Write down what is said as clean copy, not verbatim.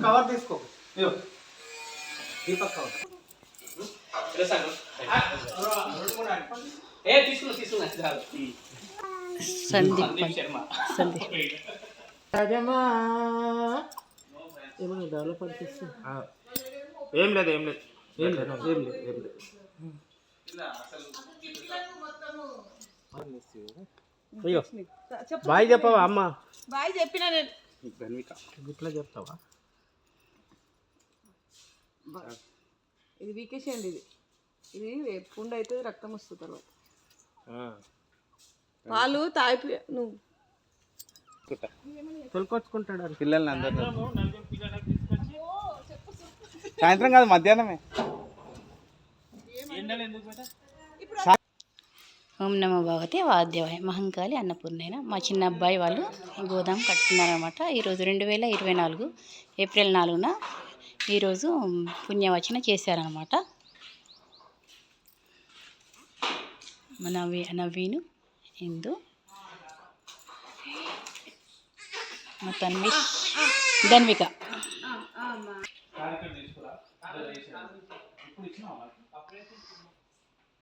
Cover తీసుకో Deepak cover Sandeep Sandeep ఏమన్నా develop అనిపిస్తుంది ఏం లేదు ఏం లేదు ఏం లేదు ఏం లేదు ఏం లేదు అయ్యో బాయ్ చెప్పవా అమ్మ బాయ్ చెప్పినా నేను ఇట్లా చెప్తావా ఇది వీకేషన్ అండి ఇది పుండు అయితే రక్తం వస్తుంది తర్వాత పాలు తాగి నువ్వు తొలుకొచ్చుకుంటాడు పిల్లల్ని అందరినీ సాయంత్రం కాదు మధ్యాహ్నమే. ఓం నమో భగవతే వాద్యవాయ మహంకాళి అన్నపూర్ణైన మా చిన్న అబ్బాయి వాళ్ళు గోదాం కట్టుకున్నారనమాట. ఈరోజు 2024 ఏప్రిల్ 4న ఈరోజు పుణ్యవచన చేశారనమాట. మన నవీను ఇందు మా తన్వి ధన్విక